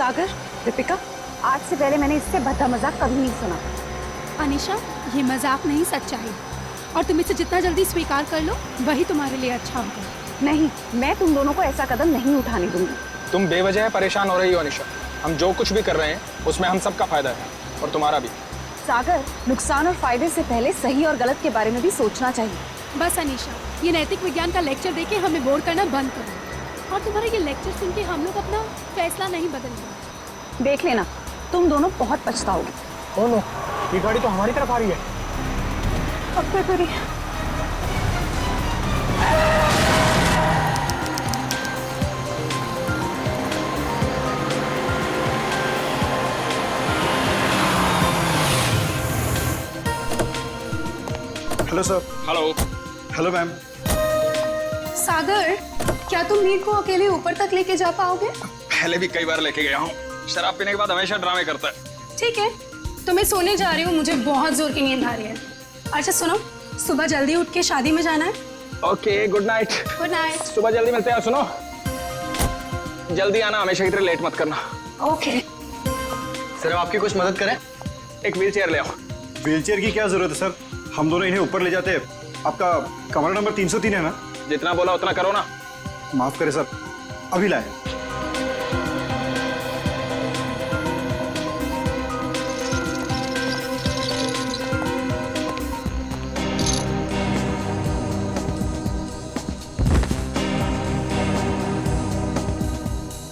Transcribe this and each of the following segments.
सागर, दीपिका, आज से पहले मैंने इससे भद्दा मजाक कभी नहीं सुना। अनीशा, ये मजाक नहीं, सच्चाई। और तुम इसे जितना जल्दी स्वीकार कर लो वही तुम्हारे लिए अच्छा होगा। नहीं, मैं तुम दोनों को ऐसा कदम नहीं उठाने दूंगी। तुम बेवजह परेशान हो रही हो अनीशा। हम जो कुछ भी कर रहे हैं उसमें हम सबका फायदा है और तुम्हारा भी। सागर, नुकसान और फायदे से पहले सही और गलत के बारे में भी सोचना चाहिए। बस अनीशा, ये नैतिक विज्ञान का लेक्चर देके हमें बोर करना बंद करो। और तुम्हारा ये लेक्चर सुन के हम लोग अपना फैसला नहीं बदलेंगे। देख लेना, तुम दोनों बहुत पछताओगे। ओ नो, ये गाड़ी तो हमारी तरफ आ रही है। अब क्या करें? Hello sir. Hello. Hello ma'am. Sagar, क्या तुम मीर को अकेले ऊपर तक लेके जा पाओगे? पहले भी कई बार लेके गया हूँ। शराब पीने के बाद हमेशा ड्रामे करता है। ठीक है, तो मैं सोने जा रही हूँ, मुझे बहुत जोर की नींद आ रही है। अच्छा सुनो, सुबह जल्दी उठ के शादी में जाना है। Okay, good night. Good night. सुबह जल्दी मिलते हैं। सुनो, जल्दी आना, हमेशा की तरह लेट मत करना। ओके। सर, हम आपकी कुछ मदद करें? एक व्हील चेयर ले आओ। व्हीलचेयर की क्या जरूरत है सर? हम दोनों इन्हें ऊपर ले जाते हैं। आपका कमरा नंबर 303 है ना? जितना बोला उतना करो ना। माफ करें सर, अभी लाए।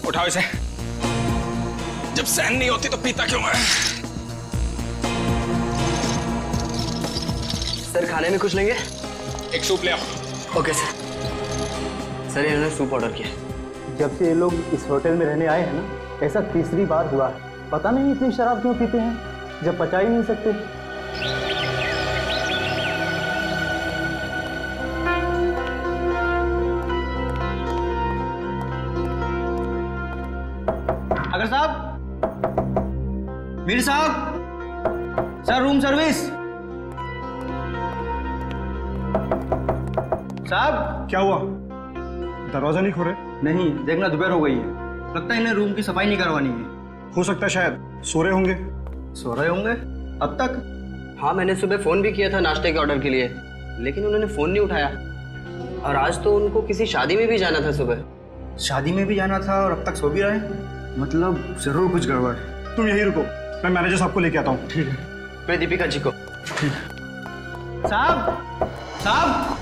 उठाओ इसे। जब सहन नहीं होती तो पीता क्यों है? सर, खाने में कुछ लेंगे? एक सूप ले आओ। Okay sir. सर, इन्होंने सूप ऑर्डर किया। जब से ये लोग इस होटल में रहने आए हैं ना, ऐसा तीसरी बार हुआ है। पता नहीं इतनी शराब क्यों पीते हैं जब पचा ही नहीं सकते। अगर साहब, मीर साहब, सर रूम सर्विस। साहब, क्या हुआ? दरवाजा नहीं खोले? नहीं, देखना दोपहर हो गई है, लगता है इन्हें रूम की सफाई नहीं करवानी है। हो सकता है शायद सो रहे होंगे। सो रहे होंगे अब तक? हाँ, मैंने सुबह फोन भी किया था नाश्ते के ऑर्डर के लिए, लेकिन उन्होंने फोन नहीं उठाया। और आज तो उनको किसी शादी में भी जाना था सुबह। शादी में भी जाना था और अब तक सो भी रहे हैं, मतलब जरूर कुछ गड़बड़ है। तुम यहीं रुको, मैं मैनेजर साहब को लेके आता हूँ। ठीक है। मैं दीपिका जी को। साहब, साहब,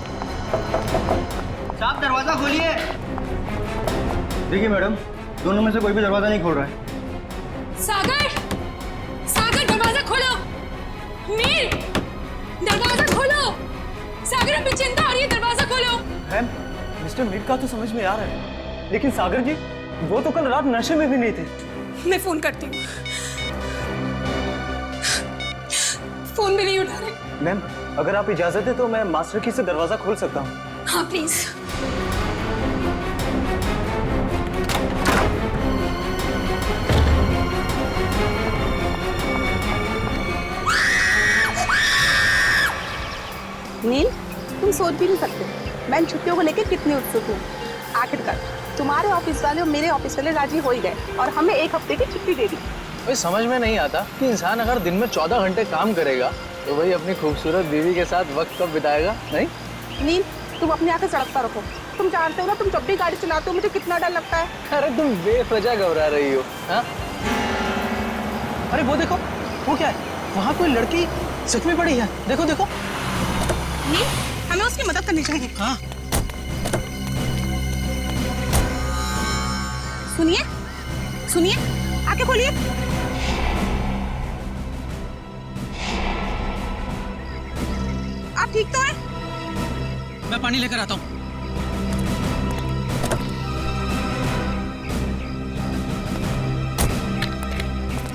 साहब, दरवाजा खोलिए। देखिए मैडम, दोनों में से कोई भी दरवाजा नहीं खोल रहा है। सागर, सागर, दरवाजा खोलो। मीर, दरवाजा खोलो। सागर, हमें चिंता हो रही है, दरवाजा खोलो। मैम, मिस्टर मीर का तो समझ में आ रहा है, लेकिन सागर जी, वो तो कल रात नशे में भी नहीं थे। मैं फोन करती हूँ। फोन भी नहीं उठा रहे। मैम, अगर आप इजाजत है तो मैं मास्टर की से दरवाजा खोल सकता हूँ। हाँ प्लीज। नील, तुम सोच भी नहीं सकते मैं इन छुट्टियों को लेकर कितनी उत्सुक हूँ। आखिरकार तुम्हारे ऑफिस वाले और मेरे ऑफिस वाले राजी हो ही गए और हमें एक हफ्ते की छुट्टी दे दी। भाई समझ में नहीं आता कि इंसान अगर दिन में 14 घंटे काम करेगा तो वही अपनी खूबसूरत बीवी के साथ वक्त कब बिताएगा? नहीं नील, तुम अपनी आंखें सड़कता रखो। तुम जानते हो ना, तुम जब भी गाड़ी चलाते हो मुझे कितना डर लगता है। अरे तुम बेवजह घबरा रही हो। हाँ, अरे वो देखो, वो क्या है? वहाँ कोई लड़की सच में पड़ी है। देखो देखो। नील, हमें उसकी मदद करनी चाहिए। हाँ, सुनिए, सुनिए, आंखें खोलिए। आप ठीक तो हैं? मैं पानी लेकर आता हूँ।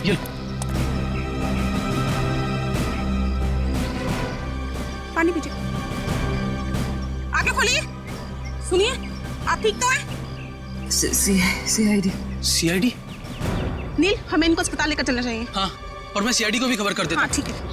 ये पानी पीजिए। आंखें खोलिए। सुनिए, आप ठीक तो हैं? सीआईडी। सीआईडी? नील, हमें इनको अस्पताल लेकर चलना चाहिए। हाँ, और मैं सीआईडी को भी खबर कर देता हूँ। हाँ ठीक है।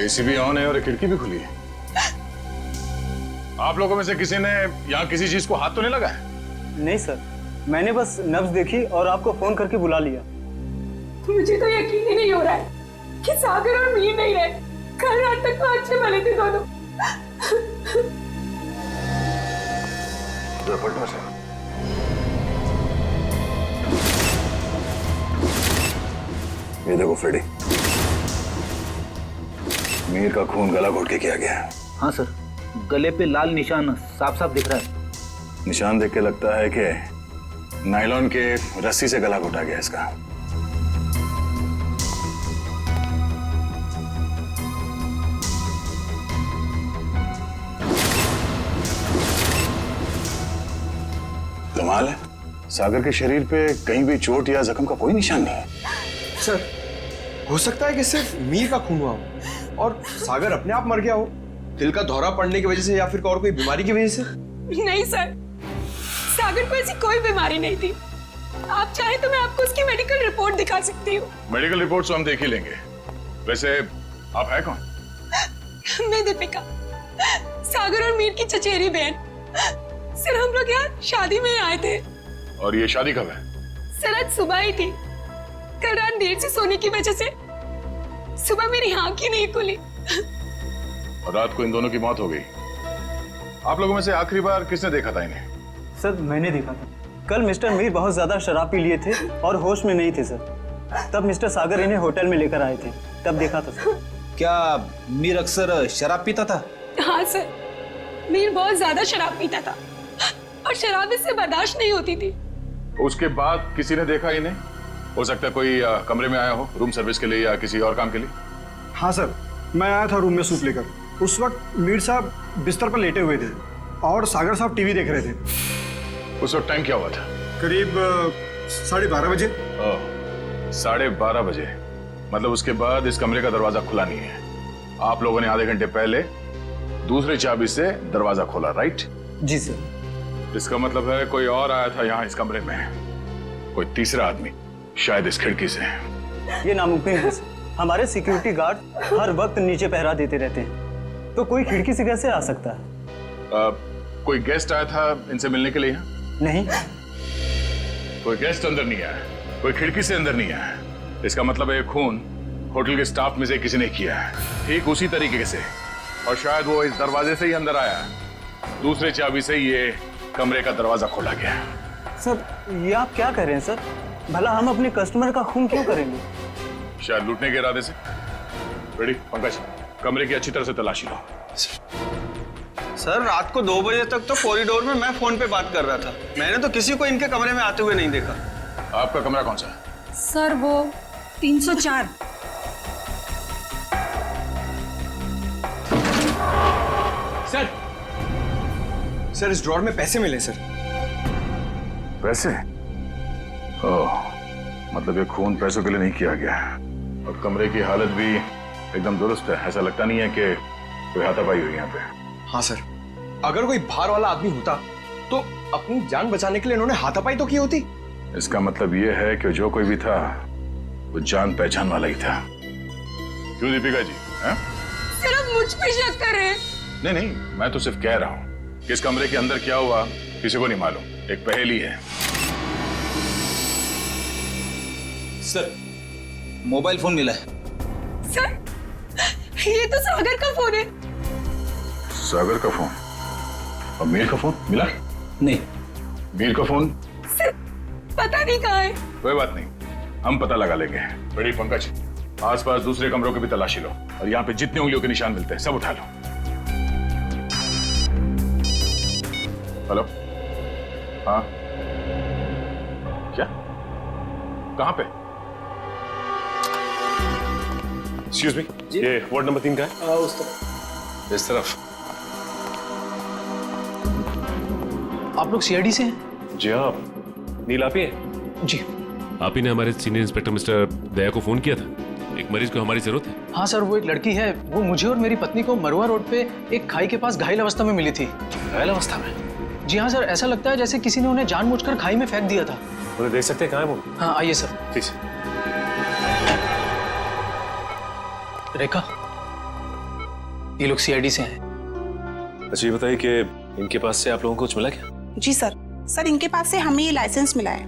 एसी भी ऑन है और खिड़की भी खुली है। आप लोगों में से किसी ने यहाँ किसी चीज को हाथ तो नहीं लगाया? नहीं सर, मैंने बस नब्ज देखी और आपको फोन करके बुला लिया। मुझे तो यकीन ही नहीं हो रहा है कि सागर और मीर नहीं रहे। कल रात तक तो अच्छे भले थे दोनों। ये देखो फ्रेडी, मीर का खून गला घोट के किया गया है। हाँ सर, गले पे लाल निशान साफ साफ दिख रहा है। निशान देख के लगता है कि नायलॉन के रस्सी से गला घोटा गया इसका। कमाल है, सागर के शरीर पे कहीं भी चोट या जख्म का कोई निशान नहीं है। सर, हो सकता है कि सिर्फ मीर का खून हुआ हो और सागर अपने आप मर गया हो, दिल का दौरा पड़ने की वजह से या फिर और कोई बीमारी की वजह से। नहीं सर, सागर को ऐसी कोई बीमारी नहीं थी। आप चाहे तो मैं आपको उसकी मेडिकल रिपोर्ट दिखा सकती हूँ। मेडिकल रिपोर्ट तो हम देख ही लेंगे। वैसे आप है कौन? मैं दीपिका, सागर और मीर की चचेरी बहन। सर, हम लोग यहाँ शादी में आए थे। और ये शादी कब है? सर, आज सुबह ही थी। कल रात देर से सोने की वजह से सुबह मेरी आंख ही नहीं खुली। और रात को इन दोनों की मौत हो गई। आप लोगों में से आखिरी बार किसने देखा था इन्हें? सर, मैंने देखा था। कल मिस्टर मीर बहुत ज्यादा शराब पी लिए थे और होश में नहीं थे सर। तब मिस्टर सागर इन्हें होटल में लेकर आए थे, तब देखा था सर। क्या मीर अक्सर शराब पीता था? हाँ सर, मीर बहुत ज्यादा शराब पीता था और शराब इससे बर्दाश्त नहीं होती थी। उसके बाद किसी ने देखा इन्हें? हो सकता है कोई कमरे में आया हो रूम सर्विस के लिए या किसी और काम के लिए। हाँ सर, मैं आया था रूम में सूप लेकर। उस वक्त मीर साहब बिस्तर पर लेटे हुए थे और सागर साहब टीवी देख रहे थे। उस वक्त टाइम क्या हुआ था? करीब 12:30 बजे। 12:30 बजे, मतलब उसके बाद इस कमरे का दरवाजा खुला नहीं है। आप लोगों ने आधे घंटे पहले दूसरी चाबी से दरवाजा खोला, राइट? जी सर। इसका मतलब है कोई और आया था यहाँ इस कमरे में, कोई तीसरा आदमी, शायद इस खिड़की से। ये नामुमकिन है सर। हमारे सिक्योरिटी गार्ड हर वक्त नीचे पहरा देते रहते हैं, तो कोई खिड़की से कैसे आ सकता है? कोई गेस्ट आया था इनसे मिलने के लिए यहाँ? नहीं। कोई गेस्ट अंदर नहीं आया, कोई खिड़की से अंदर नहीं आया। इसका मतलब है खून होटल के स्टाफ में से किसी ने किया है, ठीक उसी तरीके से। और शायद वो इस दरवाजे से ही अंदर आया, दूसरे चाबी से ये कमरे का दरवाजा खोला गया। सर, ये आप क्या कह रहे हैं सर? भला हम अपने कस्टमर का खून क्यों करेंगे? शायद लूटने के इरादे से। रेडी पंकज, कमरे की अच्छी तरह से तलाशी लो। सर, रात को 2 बजे तक तो कॉरिडोर में मैं फोन पे बात कर रहा था। मैंने तो किसी को इनके कमरे में आते हुए नहीं देखा। आपका कमरा कौन सा है? सर, वो 304। सर, इस ड्रॉर में पैसे मिले सर। पैसे? ओह, मतलब ये खून पैसों के लिए नहीं किया गया। और कमरे की हालत भी एकदम दुरुस्त है, ऐसा लगता नहीं है कि कोई हाथापाई हुई यहाँ पे। हाँ सर, अगर कोई बाहर वाला आदमी होता तो अपनी जान बचाने के लिए इन्होंने हाथापाई तो की होती। इसका मतलब ये है कि जो कोई भी था वो जान पहचान वाला ही था। क्यों दीपिका जी? सर, आप मुझ पे शक कर रहे हैं? नहीं नहीं, मैं तो सिर्फ कह रहा हूँ कि इस कमरे के अंदर क्या हुआ किसी को नहीं मालूम, एक पहेली है। सर, मोबाइल फोन मिला है। सर, ये तो सागर का फोन है। सागर का फोन? और मीर का फोन मिला? नहीं। मीर का फोन? सर, पता नहीं कहाँ है। कोई बात नहीं, हम पता लगा लेंगे। बड़ी पंकज, आसपास दूसरे कमरों की भी तलाशी लो और यहाँ पे जितने उंगलियों के निशान मिलते हैं सब उठा लो। हेलो? हाँ? क्या? कहाँ पे? एक्सक्यूज मी, ये वार्ड नंबर 3 का है? उस तरफ। इस तरफ? आप लोग सीआईडी से हैं? जी हाँ, नील आप ही हैं? जी। आप ही ने हमारे सीनियर इंस्पेक्टर मिस्टर दया को फोन किया था, एक मरीज को हमारी जरूरत है। हाँ सर, वो एक लड़की है, वो मुझे और मेरी पत्नी को मरुआ रोड पे एक खाई के पास घायल अवस्था में मिली थी। घायल अवस्था में? जी हाँ सर, ऐसा लगता है जैसे किसी ने उन्हें जानबूझकर खाई में फेंक दिया था। उन्हें देख सकते हैं कहाँ है वो? हाँ, आइए सर। प्लीज। रेखा, ये लोग सीआईडी से हैं। अच्छा, ये बताइए कि इनके पास से आप लोगों को कुछ मिला क्या? जी सर। सर इनके पास से हमें ये लाइसेंस मिला है।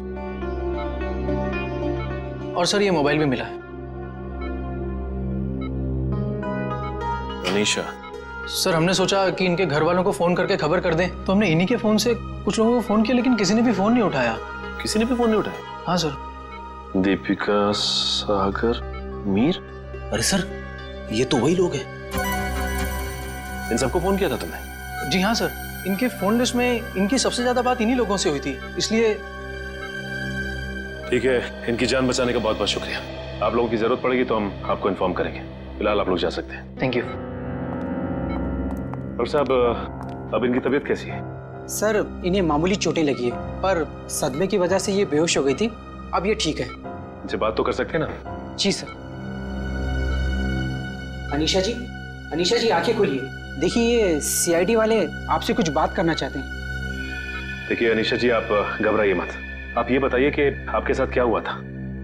और सर ये मोबाइल भी मिला है। अनीशा, सर हमने सोचा कि इनके घर वालों को फोन करके खबर कर दें, तो हमने इन्हीं के फोन से कुछ लोगों को फोन किया, लेकिन किसी ने भी फोन नहीं उठाया। किसी ने भी फोन नहीं उठाया? हाँ सर। दीपिका, सागर, मीर। अरे सर, ये तो वही लोग हैं। इन सबको फोन किया था तुमने? जी हाँ सर, इनके फोन लिस्ट में इनकी सबसे ज्यादा बात इन्हीं लोगों से हुई थी, इसलिए। ठीक है, इनकी जान बचाने का बहुत बहुत शुक्रिया। आप लोगों की जरूरत पड़ेगी तो हम आपको इन्फॉर्म करेंगे। फिलहाल आप लोग जा सकते हैं। Thank you. डॉक्टर साहब, अब इनकी तबीयत कैसी है? सर इन्हें मामूली चोटें लगी है, पर सदमे की वजह से ये बेहोश हो गई थी। अब ये ठीक है। इनसे बात तो कर सकते हैं ना? जी सर। अनीशा जी आंखें खोलिए। देखिए ये सीआईडी वाले आपसे कुछ बात करना चाहते हैं। देखिए अनीशा जी, आप घबराइए मत। आप ये बताइए कि आपके साथ क्या हुआ था,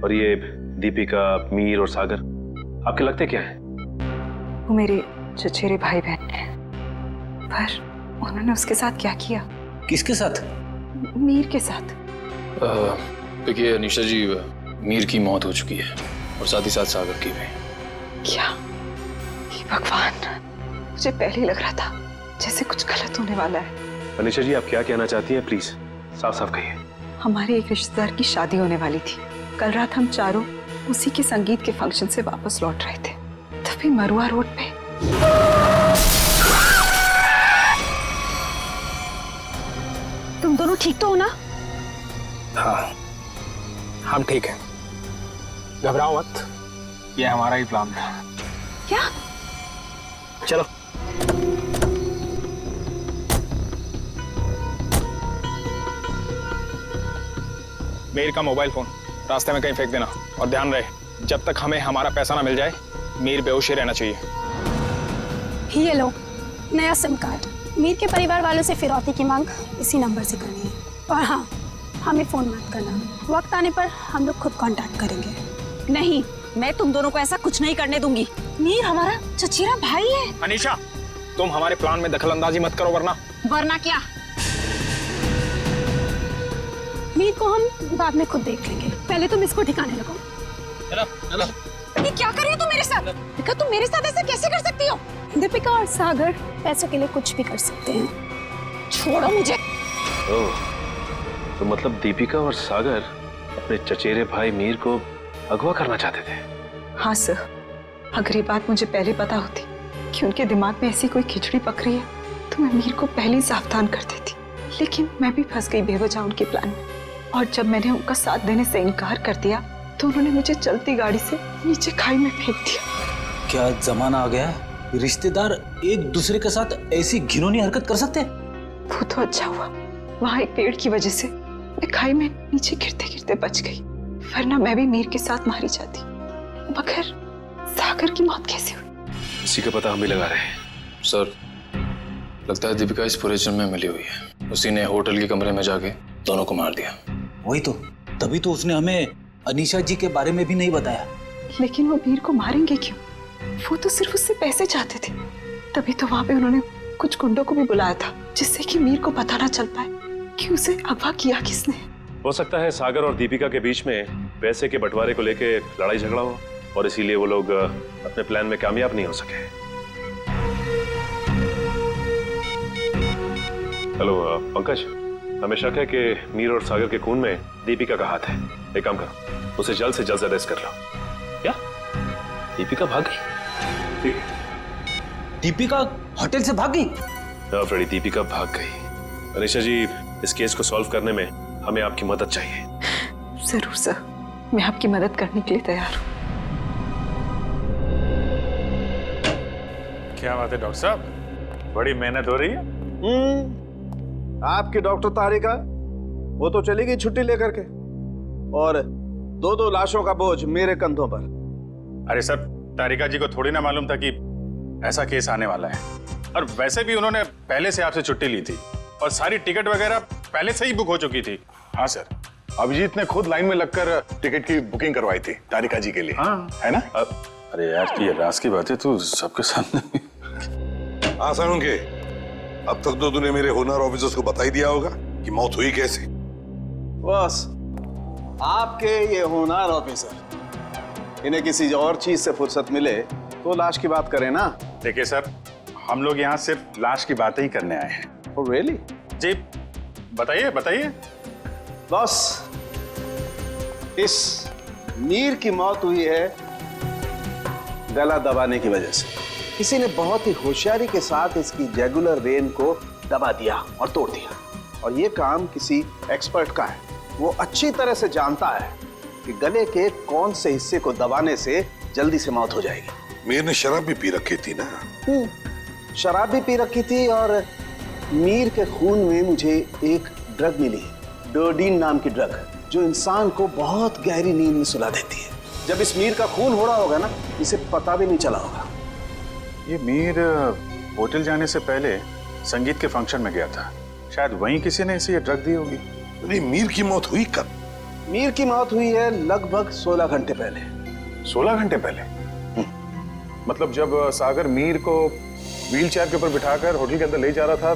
और ये दीपिका, मीर और सागर आपके लगते क्या हैं? वो मेरे चचेरे भाई बहन हैं, पर उन्होंने उसके साथ क्या किया? किसके साथ? मीर के साथ। देखिए अनीशा जी, मीर की मौत हो चुकी है और साथ ही साथ सागर की भी। क्या? हे भगवान, मुझे पहले ही लग रहा था जैसे कुछ गलत होने वाला है। अनीशा जी, आप क्या कहना चाहती हैं? प्लीज साफ साफ कहिए। हमारे एक रिश्तेदार की शादी होने वाली थी। कल रात हम चारों उसी के संगीत के फंक्शन से वापस लौट रहे थे, तभी मरुआ रोड पे तुम दोनों ठीक तो हो ना? हाँ, हम ठीक हैं। घबराओ मत, ये हमारा ही प्लान था। क्या? चलो। मीर का मोबाइल फोन रास्ते में कहीं फेंक देना, और ध्यान रहे जब तक हमें हमारा पैसा ना मिल जाए मीर बेहोश ही रहना चाहिए। ये लो नया सिम कार्ड। मीर के परिवार वालों से फिरौती की मांग इसी नंबर से करनी है। और हाँ, हमें फोन मत करना, वक्त आने पर हम लोग खुद कांटेक्ट करेंगे। नहीं, मैं तुम दोनों को ऐसा कुछ नहीं करने दूंगी। मीर हमारा चचेरा भाई है। अनीशा, तुम हमारे प्लान में दखल अंदाजी मत करो, वरना क्या? मीर को हम बाद में खुद देख लेंगे, पहले तुम इसको ठिकाने लगाओ। चलो। ये क्या कर रही हो तुम मेरे साथ? दीपिका, तुम मेरे साथ ऐसे कैसे कर सकती हो? दीपिका और सागर पैसों के लिए कुछ भी कर सकते हैं। छोड़ो मुझे। ओह, तो मतलब दीपिका और सागर अपने चचेरे भाई मीर को अगवा करना चाहते थे? हाँ सर, अगर ये बात मुझे पहले पता होती कि उनके दिमाग में ऐसी कोई खिचड़ी पक रही है, तो मैं मीर को पहले ही सावधान कर देती। लेकिन मैं भी फंस गई बेवजह उनके प्लान में, और जब मैंने उनका साथ देने से इनकार कर दिया तो उन्होंने मुझे चलती गाड़ी से नीचे खाई में फेंक दिया। क्या जमाना आ गया है? रिश्तेदार एक दूसरे के साथ ऐसी घिनौनी हरकत कर सकते हैं? वो तो अच्छा हुआ, वहाँ एक पेड़ की वजह से मैं खाई में नीचे गिरते गिरते बच गई, वरना मैं भी मीर के साथ मारी जाती। मगर सागर की मौत कैसे हुई? इसी का पता हम भी लगा रहे हैं। सर, लगता है दीपिका इस पूरे जुर्म में मिली हुई है। उसी ने होटल के कमरे में जाके दोनों को मार दिया। वही तो, तभी तो उसने हमें अनीशा जी के बारे में भी नहीं बताया। लेकिन वो मीर को मारेंगे क्यों? वो तो सिर्फ उससे पैसे चाहते थे। तभी तो वहां पे उन्होंने कुछ गुंडों को भी बुलाया था, जिससे कि मीर को पता ना चल पाए कि उसे अगवा किया किसने। हो सकता है सागर और दीपिका के बीच में पैसे के बंटवारे को लेके लड़ाई झगड़ा हो, और इसीलिए वो लोग अपने प्लान में कामयाब नहीं हो सके। हेलो पंकज, हमें शक है कि मीर और सागर के खून में दीपिका का हाथ है। एक काम करो, उसे जल्द से जल्द अरेस्ट कर लो। क्या? दीपिका भाग गई? ठीक है। दीपिका होटल से भाग गई? हाँ फ्रेडी, दीपिका भाग गई। अनीशा जी, इस केस को सॉल्व करने में हमें आपकी मदद चाहिए। जरूर सर, मैं आपकी मदद करने के लिए तैयार हूँ। क्या बात है डॉक्टर साहब, बड़ी मेहनत हो रही है। आपकी डॉक्टर तारिका, वो तो चली गई छुट्टी लेकर के, और दो लाशों का बोझ मेरे कंधों पर। अरे सर, तारिका जी को थोड़ी ना मालूम था कि ऐसा केस आने वाला है, और वैसे भी उन्होंने पहले से आपसे छुट्टी ली थी, और सारी टिकट वगैरह पहले से ही बुक हो चुकी थी। हाँ सर, अभिजीत ने खुद लाइन में लगकर टिकट की बुकिंग करवाई थी तारिका जी के लिए। हाँ है ना? अरे यार, ये राज की बात है तो सबके सामने हाँ साळुंखे, अब तक तो तूने मेरे होनर ऑफिसर्स को बता ही दिया होगा कि मौत हुई कैसे। बस आपके ये होनहार ऑफिसर, इन्हें किसी और चीज से फुर्सत मिले तो लाश की बात करें ना। देखिए सर, हम लोग यहाँ सिर्फ लाश की बातें ही करने आए हैं। Oh, really? जी बताइए बताइए। बस इस मीर की मौत हुई है गला दबाने की वजह से। किसी ने बहुत ही होशियारी के साथ इसकी जैगुलर वेन को दबा दिया और तोड़ दिया, और ये काम किसी एक्सपर्ट का है। वो अच्छी तरह से जानता है कि गले के कौन से हिस्से को दबाने से जल्दी से मौत हो जाएगी। मीर ने शराब भी पी रखी थी ना? शराब भी पी रखी थी, और मीर के खून में मुझे एक ड्रग मिली, डोडीन नाम की ड्रग, जो इंसान को बहुत गहरी नींद में सुला देती है। जब इस मीर का खून हो रहा होगा ना, इसे पता भी नहीं चला होगा। ये मीर होटल जाने से पहले संगीत के फंक्शन में गया था, शायद वहीं किसी ने इसे ये ड्रग दी होगी। नहीं, मीर की मौत हुई कब? मीर की मौत हुई है लगभग 16 घंटे पहले। 16 घंटे पहले? मतलब जब सागर मीर को व्हील चेयर के ऊपर बिठाकर होटल के अंदर ले जा रहा था,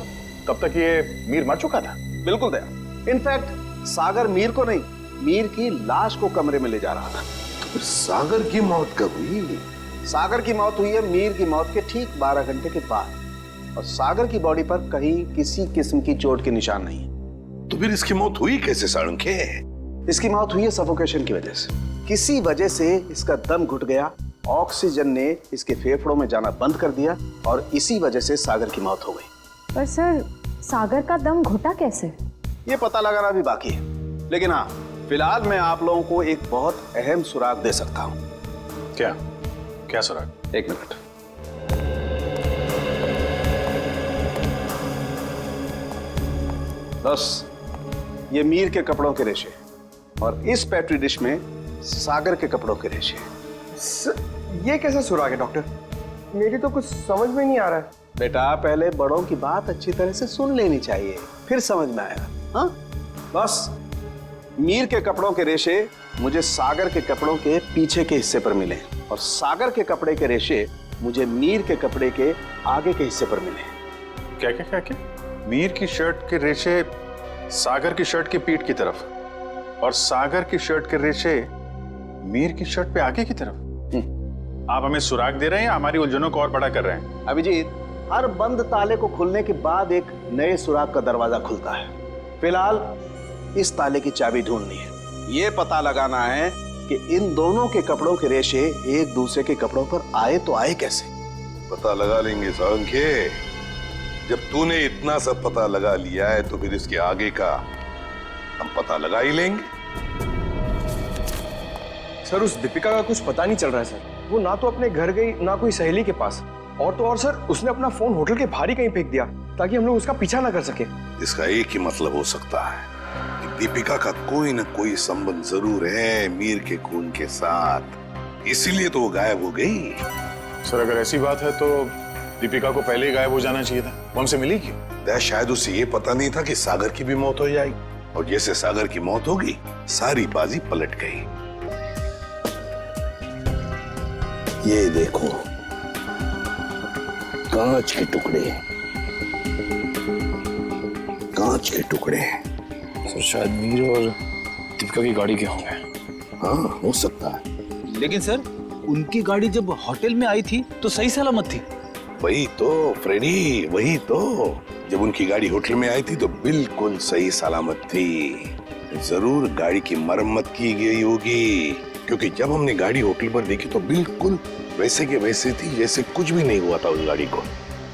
तब तक ये मीर मर चुका था? बिल्कुल दया। इनफैक्ट सागर मीर को नहीं, मीर की लाश को कमरे में ले जा रहा था। तो फिर सागर की मौत कब हुई? सागर की मौत हुई है मीर की मौत के ठीक 12 घंटे के बाद, और सागर की बॉडी पर कहीं किसी किस्म की चोट के निशान नहीं है। तो फिर इसकी मौत हुई कैसे साळुंखे? इसकी मौत हुई है सफोकेशन की वजह से। किसी वजह से इसका दम घुट गया, ऑक्सीजन ने इसके फेफड़ों में जाना बंद कर दिया, और इसी वजह से सागर की मौत हो गई। पर सर, सागर का दम घुटा कैसे? ये पता लगाना भी बाकी है, लेकिन हाँ, फिलहाल मैं आप लोगों को एक बहुत अहम सुराग दे सकता हूँ। क्या क्या सुराग? एक मिनट। बस ये मीर के कपड़ों के रेशे, और इस पेट्री डिश में सागर के कपड़ों के रेशे। ये कैसे सुराग है डॉक्टर? मेरी तो कुछ समझ में नहीं आ रहा है। बेटा, पहले बड़ों की बात अच्छी तरह से सुन लेनी चाहिए, फिर समझ में आएगा। हाँ, बस मीर के कपड़ों के रेशे मुझे सागर के कपड़ों के पीछे के हिस्से पर मिले, और सागर के कपड़े के रेशे मुझे मीर के कपड़े के आगे के हिस्से पर मिले। क्या क्या क्या क्या? मीर की शर्ट के रेशे सागर की शर्ट की पीठ की तरफ, और सागर की शर्ट के रेशे मीर की शर्ट पे आगे की तरफ। आप हमें सुराग दे रहे हैं या हमारी उलझनों को और बड़ा कर रहे हैं? अभिजीत, हर बंद ताले को खुलने के बाद एक नए सुराग का दरवाजा खुलता है। फिलहाल इस ताले की चाबी ढूंढनी है। ये पता लगाना है कि इन दोनों के कपड़ों के रेशे एक दूसरे के कपड़ों पर आए तो आए कैसे। पता लगा लेंगे साळुंखे। जब तूने इतना सब पता लगा लिया है तो फिर इसके आगे का हम पता लगा ही लेंगे। सर, उस दीपिका का कुछ पता नहीं चल रहा है सर। वो ना तो अपने घर गई, ना कोई सहेली के पास, और तो और सर, उसने अपना फोन होटल के बाहर ही कहीं फेंक दिया ताकि हम लोग उसका पीछा ना कर सके। इसका एक ही मतलब हो सकता है कि दीपिका का कोई ना कोई संबंध जरूर है मीर के खून के साथ, इसीलिए तो वो गायब हो गई। सर, अगर ऐसी बात है तो दीपिका को पहले ही गायब हो जाना चाहिए था। वो हमसे मिली क्यों? शायद उसे ये पता नहीं था कि सागर की भी मौत हो जाएगी, और जैसे सागर की मौत होगी सारी बाजी पलट गई। ये देखो, कांच के टुकड़े, कांच के टुकड़े। सर, शायद मीर और दीपिका की गाड़ी के होंगे। हाँ, हो सकता है। लेकिन सर, उनकी गाड़ी जब होटल में आई थी तो सही सलामत थी। वही तो फ्रेडी, वही तो। जब उनकी गाड़ी होटल में आई थी तो बिल्कुल सही सलामत थी। जरूर गाड़ी की मरम्मत की गई होगी, क्योंकि जब हमने गाड़ी होटल पर देखी तो बिल्कुल वैसे के वैसे थी जैसे कुछ भी नहीं हुआ था उस गाड़ी को।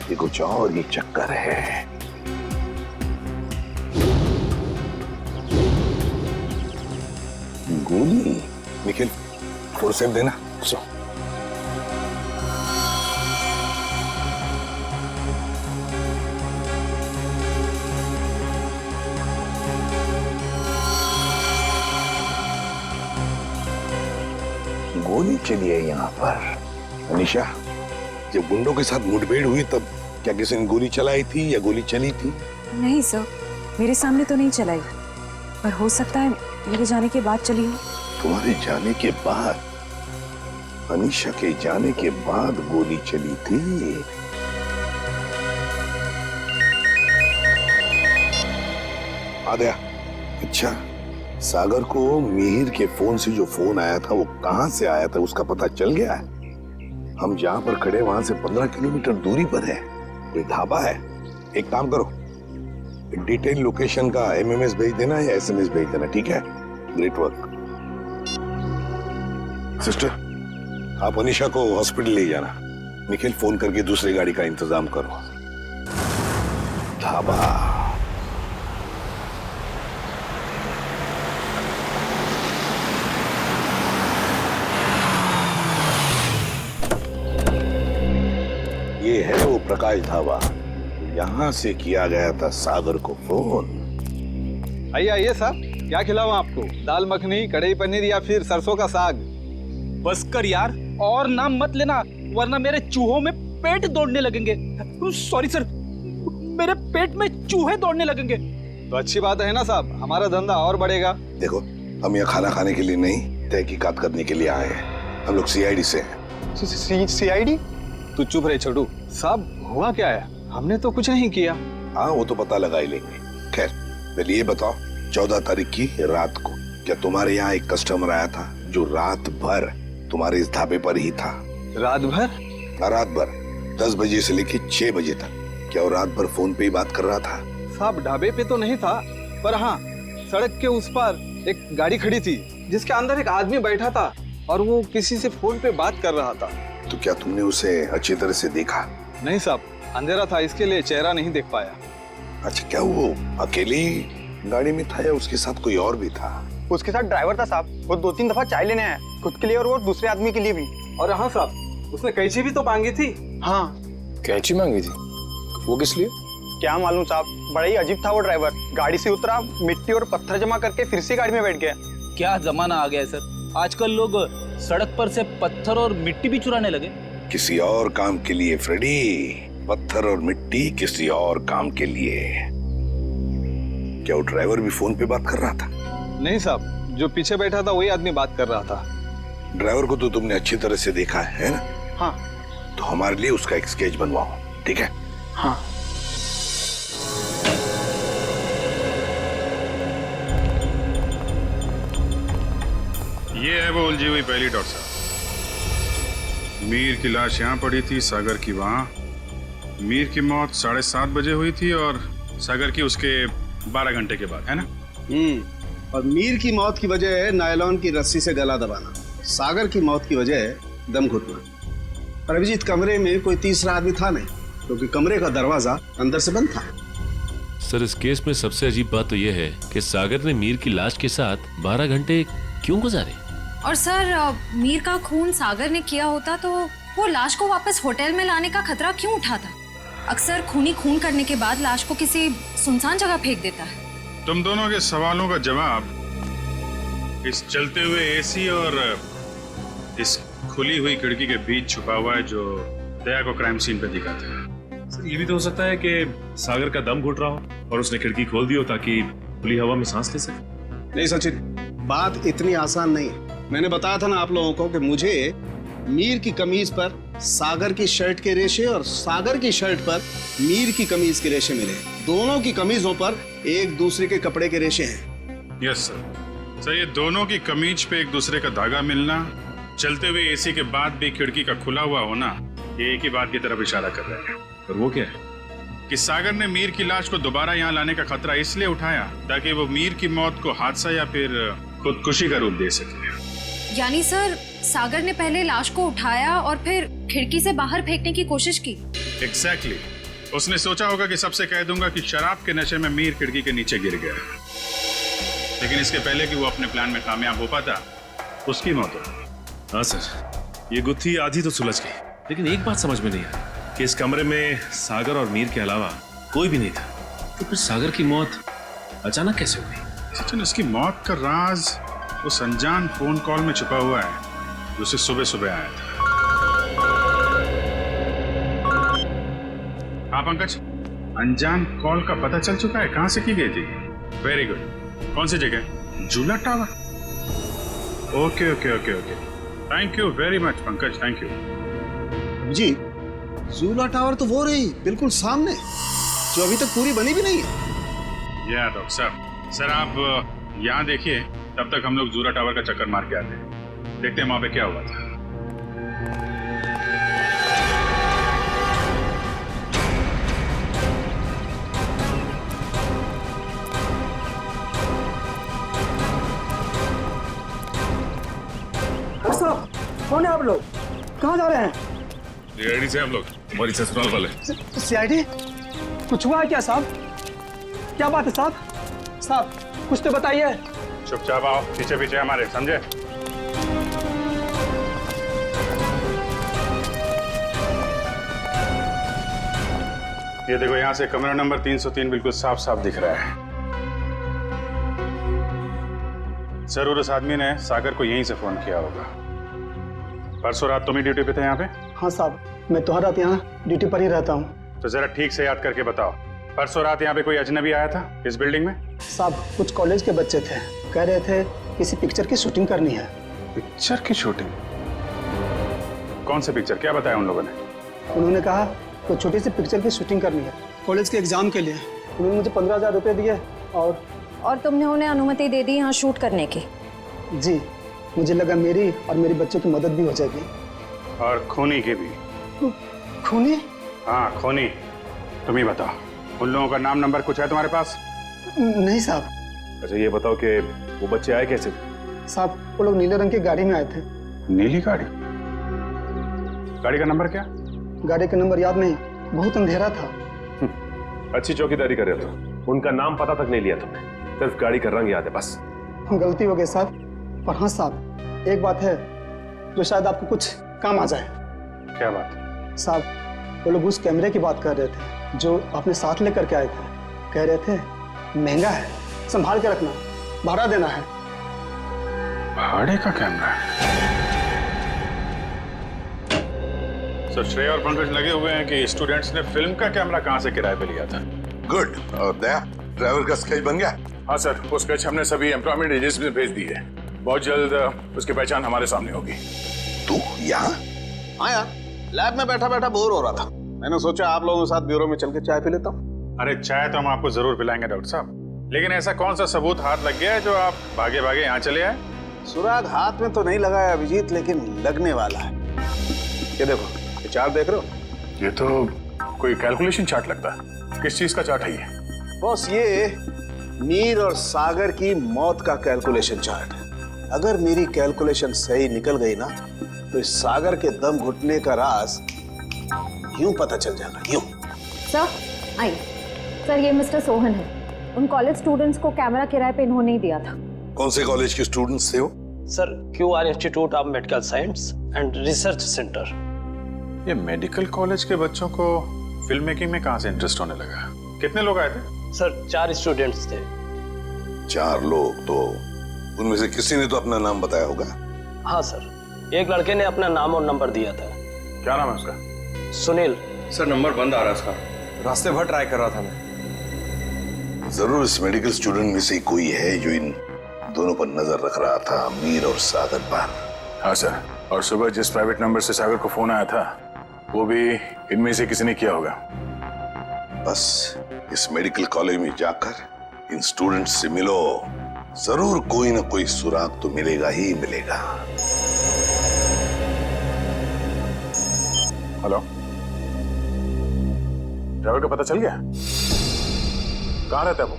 ये कुछ और ही चक्कर है। गोली? निखिल, फोर्सेप देना। गोली चली है यहाँ पर। अनीशा, जब गुंडों के साथ मुठभेड़ हुई तब क्या किसी ने गोली चलाई थी या गोली चली थी? नहीं सर, मेरे सामने तो नहीं चलाई, पर हो सकता है मेरे जाने के बाद चली हो। तुम्हारे जाने के बाद? अनीशा के जाने के बाद गोली चली थी? आ गया। अच्छा, सागर को मिहिर के फोन से जो फोन आया था वो कहाँ से आया था उसका पता चल गया है? हम जहाँ पर खड़े वहां से 15 किलोमीटर दूरी पर है कोई ढाबा है। एक काम करो, डिटेल लोकेशन का MMS भेज देना या SMS भेज देना, ठीक है? Great work. सिस्टर, आप अनीशा को हॉस्पिटल ले जाना। निखिल, फोन करके दूसरी गाड़ी का इंतजाम करो। ढाबा। ये है वो प्रकाश ढाबा, यहाँ से किया गया था सागर को फोन। आइए आइए साहब, क्या खिलाऊं आपको? दाल मखनी, कढ़ाई पनीर या फिर सरसों का साग? बस कर यार, और नाम मत लेना वरना मेरे चूहों में पेट दौड़ने लगेंगे। सॉरी सर, मेरे पेट में चूहे दौड़ने लगेंगे। तो अच्छी बात है ना साहब, हमारा धंधा और बढ़ेगा। देखो, हम यहाँ खाना खाने के लिए नहीं, तहकीकात करने के लिए आए हैं। हम लोग CID से हैं। CID? तू चुप रहे छोटू। साहब, हुआ क्या है? हमने तो कुछ नहीं किया। हाँ, वो तो पता लगा ही लेंगे। खैर, पहले ये बताओ, 14 तारीख की रात को क्या तुम्हारे यहाँ एक कस्टमर आया था जो रात भर तुम्हारे इस ढाबे पर ही था? रात भर? रात भर 10 बजे से लेके 6 बजे तक। क्या वो रात भर फोन पे ही बात कर रहा था? साहब, ढाबे पे तो नहीं था, पर हाँ, सड़क के उस पार एक गाड़ी खड़ी थी जिसके अंदर एक आदमी बैठा था और वो किसी से फोन पे बात कर रहा था। तो क्या तुमने उसे अच्छी तरह से देखा? नहीं साहब, अंधेरा था, इसके लिए चेहरा नहीं देख पाया। अच्छा, क्या वो अकेली गाड़ी में था या उसके साथ कोई और भी था? उसके साथ ड्राइवर था साहब। वो 2-3 दफा चाय लेने आया, खुद के लिए और वो दूसरे आदमी के लिए भी। और हाँ साहब, उसने कैंची भी तो मांगी थी। हाँ, कैंची मांगी थी? वो किस लिए? क्या मालूम साहब, बड़ा ही अजीब था वो ड्राइवर। गाड़ी से उतरा, मिट्टी और पत्थर जमा करके फिर से गाड़ी में बैठ गया। क्या जमाना आ गया है सर, आजकल लोग सड़क पर से पत्थर और मिट्टी भी चुराने लगे। किसी और काम के लिए फ्रेडी, पत्थर और मिट्टी किसी और काम के लिए। क्या वो ड्राइवर भी फोन पे बात कर रहा था? नहीं साहब, जो पीछे बैठा था वही आदमी बात कर रहा था। ड्राइवर को तो तुमने अच्छी तरह से देखा है ना? हाँ। तो हमारे लिए उसका एक स्केच बनवाओ, ठीक है? हाँ। ये है वो उलझी हुई पहली डॉट साहब। मीर की लाश यहाँ पड़ी थी, सागर की वहाँ। मीर की मौत 7:30 बजे हुई थी और सागर की उसके 12 घंटे के बाद, है ना? और मीर की मौत की वजह है नायलॉन की रस्सी से गला दबाना। सागर की मौत की वजह है दम घुटना। पर अभिजीत, कमरे में कोई तीसरा आदमी था नहीं, क्योंकि कमरे का दरवाजा अंदर से बंद था। सर, इस केस में सबसे अजीब बात तो यह है कि सागर ने मीर की लाश के साथ 12 घंटे क्यों गुजारे? और सर, मीर का खून सागर ने किया होता तो वो लाश को वापस होटल में लाने का खतरा क्यों उठाता? अक्सर खूनी खून करने के बाद लाश को किसी सुनसान जगह फेंक देता है। तुम दोनों के सवालों का जवाब इस चलते हुए AC और इस खुली हुई खिड़की के बीच छुपा हुआ है जो दया को क्राइम सीन पे दिखाता है। सर, ये भी तो हो सकता है कि सागर का दम घुट रहा हो और उसने खिड़की खोल दी हो ताकि खुली हवा में सांस ले सके। नहीं सचिन, बात इतनी आसान नहीं है। मैंने बताया था ना आप लोगों को कि मुझे मीर की कमीज पर सागर की शर्ट के रेशे और सागर की शर्ट पर मीर की कमीज के रेशे मिले। दोनों की कमीजों पर एक दूसरे के कपड़े के रेशे हैं। Yes sir. सर, ये दोनों की कमीज पे एक दूसरे का धागा मिलना, चलते हुए AC के बाद भी खिड़की का खुला हुआ होना, ये एक ही बात की तरफ इशारा कर रहे हैं। और वो क्या है कि सागर ने मीर की लाश को दोबारा यहाँ लाने का खतरा इसलिए उठाया ताकि वो मीर की मौत को हादसा या फिर खुदकुशी का रूप दे सके। यानी सर, सागर ने पहले लाश को उठाया और फिर खिड़की से बाहर फेंकने की कोशिश की। एग्जैक्टली। उसने सोचा होगा कि सबसे कह दूंगा कि शराब के नशे में मीर खिड़की के नीचे गिर गया, लेकिन इसके पहले कि वो अपने प्लान में कामयाब हो पाता, उसकी मौत हो। हाँ सर, ये गुत्थी आधी तो सुलझ गई, लेकिन एक बात समझ में नहीं आई कि इस कमरे में सागर और मीर के अलावा कोई भी नहीं था, तो फिर सागर की मौत अचानक कैसे हो गई? सचिन, उसकी मौत का राज उस अनजान फोन कॉल में छुपा हुआ है जो उसे सुबह सुबह आया था। हाँ पंकज, अनजान कॉल का पता चल चुका है कहां से की गई थी? Very good. कौन सी जगह? Jhula tower. Okay okay okay okay, thank you very much Pankaj, thank you जी। झूला टावर तो वो रही बिल्कुल सामने, जो अभी तक पूरी बनी भी नहीं है। या डॉक्टर साहब, सर आप यहाँ देखिए, तब तक हम लोग जूरा टावर का चक्कर मार के आते हैं, देखते हैं वहां पे क्या हुआ था। कौन है आप लोग? कहाँ जा रहे हैं? सीआईडी से हम लोग, हमारी ससुराल वाले। सीआईडी? कुछ हुआ है क्या साहब? क्या बात है साहब? साहब कुछ तो बताइए। चुपचाप आओ, पीछे पीछे हमारे, समझे? ये देखो, यहाँ से कमरा नंबर 303 बिल्कुल साफ साफ दिख रहा है। जरूर उस आदमी ने सागर को यहीं से फोन किया होगा। परसों रात तुम ही ड्यूटी पे थे यहाँ पे? हाँ साहब, मैं तो हर रात यहाँ ड्यूटी पर ही रहता हूँ। तो जरा ठीक से याद करके बताओ, परसों रात यहाँ पे कोई अजनबी आया था इस बिल्डिंग में? साहब कुछ कॉलेज के बच्चे थे, कह रहे थे किसी पिक्चर की शूटिंग करनी है। पिक्चर की शूटिंग? कौन सी पिक्चर, क्या बताया उन लोगों ने? उन्होंने कहा कोई छोटी सी पिक्चर की शूटिंग करनी है कॉलेज के एग्जाम के लिए। उन्होंने मुझे 15,000 रुपये दिए और तुमने उन्हें अनुमति दे दी यहाँ शूट करने की? जी, मुझे लगा मेरी और मेरे बच्चों की मदद भी हो जाएगी। और खूनी की भी। खूनी? हाँ खूनी। तुम ही बताओ, उन लोगों का नाम नंबर कुछ है तुम्हारे पास? नहीं साहब। अच्छा ये बताओ कि वो बच्चे आए कैसे? साहब वो लोग नीले रंग की गाड़ी में आए थे। नीली गाड़ी? गाड़ी का नंबर क्या? गाड़ी का नंबर याद नहीं, बहुत अंधेरा था। अच्छी चौकीदारी कर रहे थे, उनका नाम पता तक नहीं लिया तुमने, सिर्फ गाड़ी का रंग याद है बस। गलती हो गई साहब। पर हाँ साहब, एक बात है जो शायद आपको कुछ काम आ जाए। क्या बात? साहब वो लोग उस कैमरे की बात कर रहे थे जो आपने साथ लेकर के आए थे। कह रहे थे महंगा है, संभाल के रखना, भाड़ा देना है। भाड़े का कैमरा? सर श्रेय और पंकज लगे हुए हैं कि स्टूडेंट्स ने फिल्म का कैमरा कहां से किराए पे लिया था। गुड। और दया, ड्राइवर का स्केच बन गया? हाँ सर, वो स्केच हमने सभी एम्प्लॉयमेंट एजेंसी में भेज दी है। बहुत जल्द उसकी पहचान हमारे सामने होगी। तू यहाँ? हाँ यार, लैब में बैठा बैठा बोर हो रहा था, मैंने सोचा आप लोगों के साथ ब्यूरो में चल के चाय पी लेता हूँ। अरे चाय तो हम आपको जरूर पिलाएंगे डॉक्टर साहब, लेकिन ऐसा कौन सा सबूत हाथ लग गया है जो आप भागे भागे यहाँ चले आए? सुराग हाथ में तो नहीं लगा है अभिजीत, लेकिन लगने वाला है। ये देखो, ये चार्ट देख रहे हो? ये तो कोई कैलकुलेशन चार्ट लगता है। किस चीज का चार्ट है ये? बॉस ये मीर और सागर की मौत का कैलकुलेशन चार्ट है। अगर मेरी कैलकुलेशन सही निकल गई ना, तो इस सागर के दम घुटने का राज यूं पता चल जाएगा, यूं। Sir I. सर ये मिस्टर सोहन है, उन कॉलेज स्टूडेंट्स को कैमरा किराए पे इन्होंने ही दिया था। कौन से कॉलेज के स्टूडेंट्स थे वो? Sir QR institute of medical science and research centre. ये मेडिकल कॉलेज के बच्चों को फिल्म मेकिंग में कहां से इंटरेस्ट होने लगा? कितने लोग आए थे? सर 4 स्टूडेंट्स थे। 4 लोग? तो उनमें से किसी ने तो अपना नाम बताया होगा। हाँ सर, एक लड़के ने अपना नाम और नंबर दिया था। क्या नाम है उसका? सुनील। सर नंबर बंद आ रहा है उसका, रास्ते भर ट्राई कर रहा था मैं। जरूर इस मेडिकल स्टूडेंट में से कोई है जो इन दोनों पर नजर रख रहा था, मीर और सागर पर। हाँ सर, और सुबह जिस प्राइवेट नंबर से सागर को फोन आया था वो भी इनमें से किसी ने किया होगा। बस इस मेडिकल कॉलेज में जाकर इन स्टूडेंट्स से मिलो, जरूर कोई ना कोई सुराग तो मिलेगा ही मिलेगा। हेलो, ड्राइवर का पता चल गया? कहाँ रहता है वो?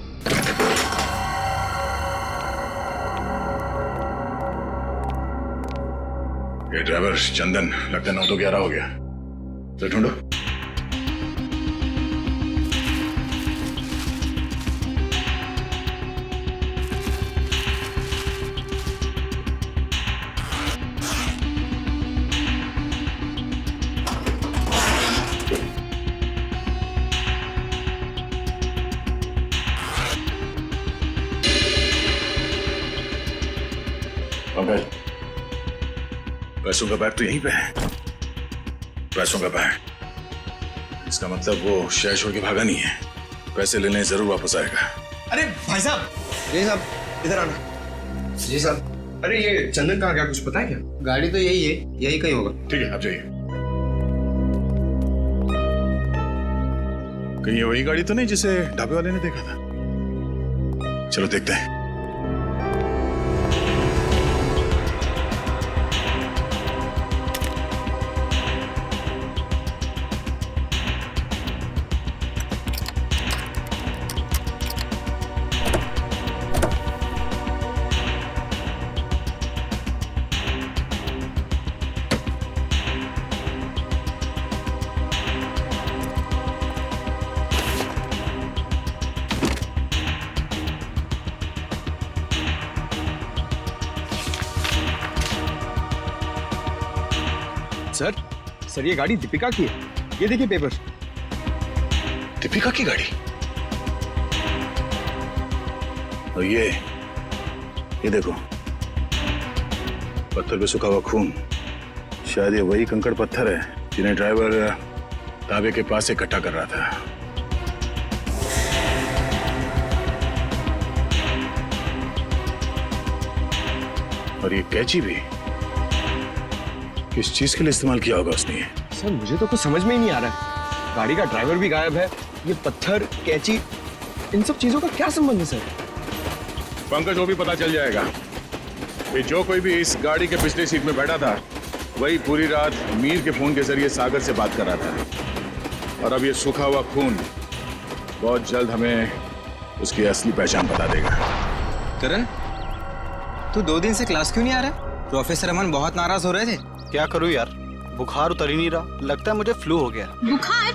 ये ड्राइवर चंदन लगता है 9 तो 11 हो गया। तो ढूंढो। पंकज, पैसों का बैग तो यहीं पे है। पैसों का बैग, इसका मतलब वो शहर छोड़ के भागा नहीं है। पैसे लेने जरूर वापस आएगा। अरे भाई साहब, जी साहब इधर आना। जी साहब, अरे ये चंदन कहाँ गया, कुछ पता है क्या? गाड़ी तो यही है, यही कहीं होगा। ठीक है, आप जाइए। कहीं ये वही गाड़ी तो नहीं जिसे ढाबे वाले ने देखा था? चलो देखते हैं। सर ये गाड़ी दीपिका की है। ये देखिए पेपर। दीपिका की गाड़ी? और ये देखो, पत्थर पे सूखा हुआ खून। शायद ये वही कंकड़ पत्थर है जिन्हें ड्राइवर ढाबे के पास इकट्ठा कर रहा था। और ये कैंची भी किस चीज के लिए इस्तेमाल किया होगा उसने? सर मुझे तो कुछ समझ में ही नहीं आ रहा है। गाड़ी का ड्राइवर भी गायब है, ये पत्थर, कैंची, इन सब चीजों का क्या संबंध है सर? पंकज, वो भी पता चल जाएगा कि जो कोई भी इस गाड़ी के पिछले सीट में बैठा था वही पूरी रात मीर के फोन के जरिए सागर से बात कर रहा था। और अब ये सूखा हुआ खून बहुत जल्द हमें उसकी असली पहचान बता देगा। करण, तू 2 दिन से क्लास क्यों नहीं आ रहा? प्रोफेसर अमन बहुत नाराज हो रहे थे। क्या करूं यार, बुखार उतर ही नहीं रहा। लगता है मुझे फ्लू हो गया। बुखार?